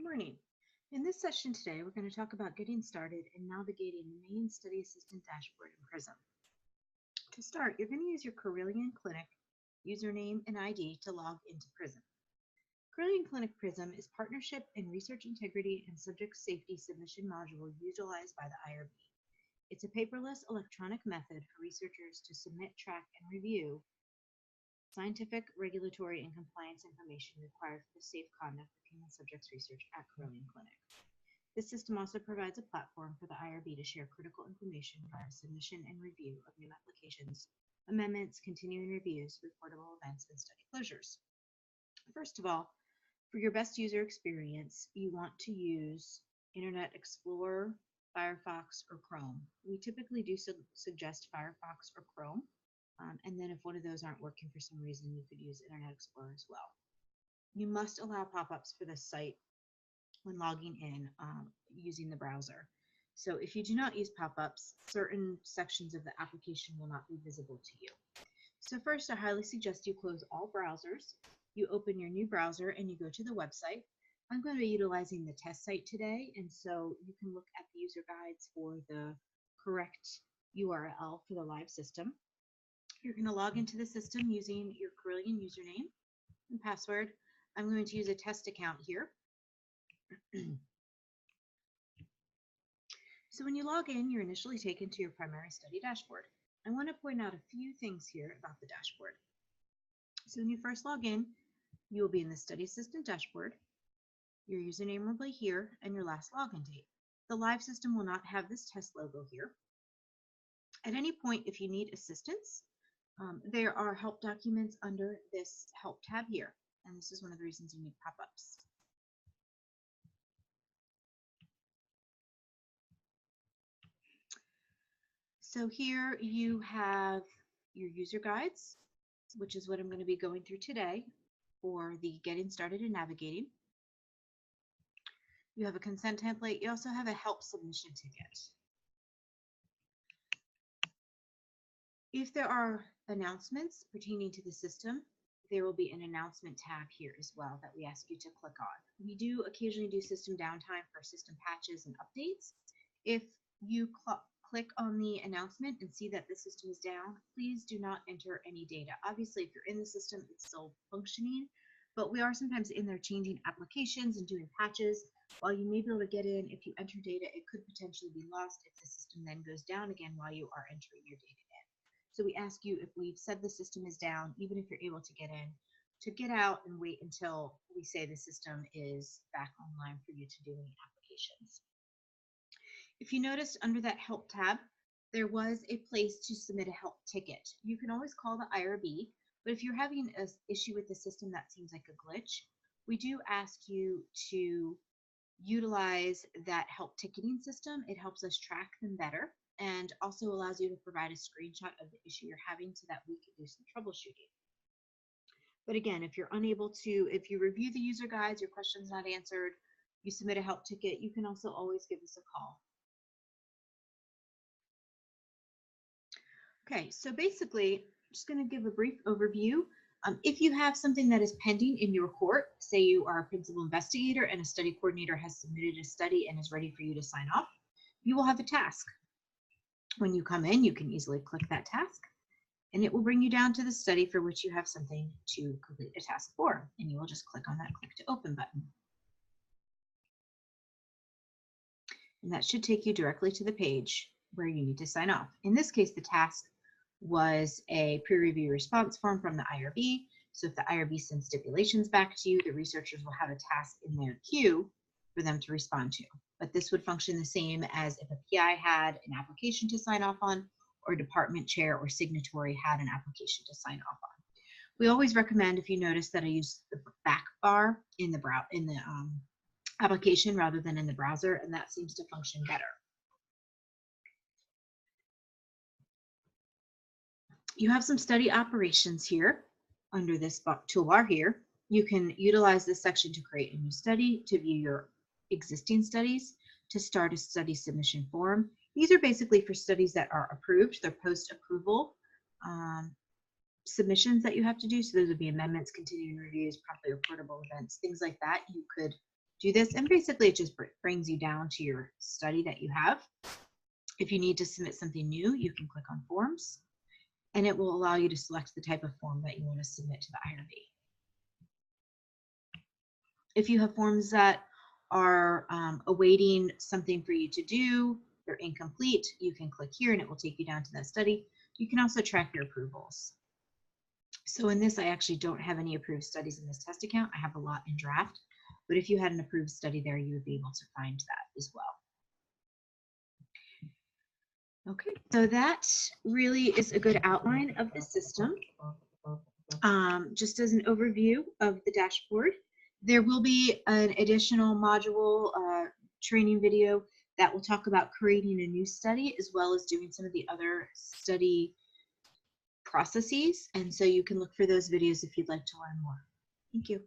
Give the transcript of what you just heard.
Good morning. In this session today, we're going to talk about getting started and navigating the main study assistant dashboard in PRISM. To start, you're going to use your Carilion Clinic username and ID to log into PRISM. Carilion Clinic PRISM is partnership and research integrity and subject safety submission module utilized by the IRB. It's a paperless electronic method for researchers to submit, track, and review scientific, regulatory, and compliance information required for the safe conduct of human subjects research at Carilion Clinic. This system also provides a platform for the IRB to share critical information via submission and review of new applications, amendments, continuing reviews, reportable events, and study closures. First of all, for your best user experience, you want to use Internet Explorer, Firefox, or Chrome. We typically do suggest Firefox or Chrome. And then if one of those aren't working for some reason, you could use Internet Explorer as well. You must allow pop-ups for this site when logging in using the browser. So if you do not use pop-ups, certain sections of the application will not be visible to you. So first, I highly suggest you close all browsers. You open your new browser and you go to the website. I'm going to be utilizing the test site today, and so you can look at the user guides for the correct URL for the live system. You're going to log into the system using your Carilion username and password. I'm going to use a test account here. So when you log in, you're initially taken to your primary study dashboard. I want to point out a few things here about the dashboard. So when you first log in, you will be in the study assistant dashboard. Your username will be here and your last login date. The live system will not have this test logo here. At any point, if you need assistance, there are help documents under this help tab here, and this is one of the reasons you need pop-ups. So here you have your user guides, which is what I'm going to be going through today for the getting started and navigating. You have a consent template. You also have a help submission ticket. If there are announcements pertaining to the system, there will be an announcement tab here as well that we ask you to click on. We do occasionally do system downtime for system patches and updates. If you click on the announcement and see that the system is down, please do not enter any data. Obviously, if you're in the system, it's still functioning, but we are sometimes in there changing applications and doing patches. While you may be able to get in, if you enter data, it could potentially be lost if the system then goes down again while you are entering your data in. So we ask you, if we've said the system is down, even if you're able to get in, to get out and wait until we say the system is back online for you to do any applications. If you noticed under that help tab, there was a place to submit a help ticket. You can always call the IRB, but if you're having an issue with the system that seems like a glitch, we do ask you to utilize that help ticketing system. It helps us track them better and also allows you to provide a screenshot of the issue you're having so that we can do some troubleshooting. But again, if you're unable to, if you review the user guides, your question's not answered, you submit a help ticket, you can also always give us a call. Okay, so basically, I'm just going to give a brief overview. If you have something that is pending in your court, say you are a principal investigator and a study coordinator has submitted a study and is ready for you to sign off, you will have a task. When you come in, you can easily click that task, and it will bring you down to the study for which you have something to complete a task for, and you will just click on that click to open button. And that should take you directly to the page where you need to sign off. In this case, the task was a peer review response form from the IRB. So if the IRB sends stipulations back to you, the researchers will have a task in their queue for them to respond to. But this would function the same as if a PI had an application to sign off on, or a department chair or signatory had an application to sign off on. We always recommend, if you notice that I use the back bar in the application rather than in the browser, and that seems to function better. You have some study operations here under this toolbar here. You can utilize this section to create a new study, to view your existing studies, to start a study submission form. These are basically for studies that are approved. They're post-approval submissions that you have to do. So those would be amendments, continuing reviews, promptly reportable events, things like that. You could do this. And basically it just brings you down to your study that you have. If you need to submit something new, you can click on Forms, and it will allow you to select the type of form that you want to submit to the IRB. If you have forms that are awaiting something for you to do, they're incomplete, you can click here and it will take you down to that study. You can also track your approvals. So in this, I actually don't have any approved studies in this test account. I have a lot in draft, but if you had an approved study there, you would be able to find that as well. Okay, so that really is a good outline of the system. Just as an overview of the dashboard, there will be an additional module training video that will talk about creating a new study as well as doing some of the other study processes. And so you can look for those videos if you'd like to learn more. Thank you.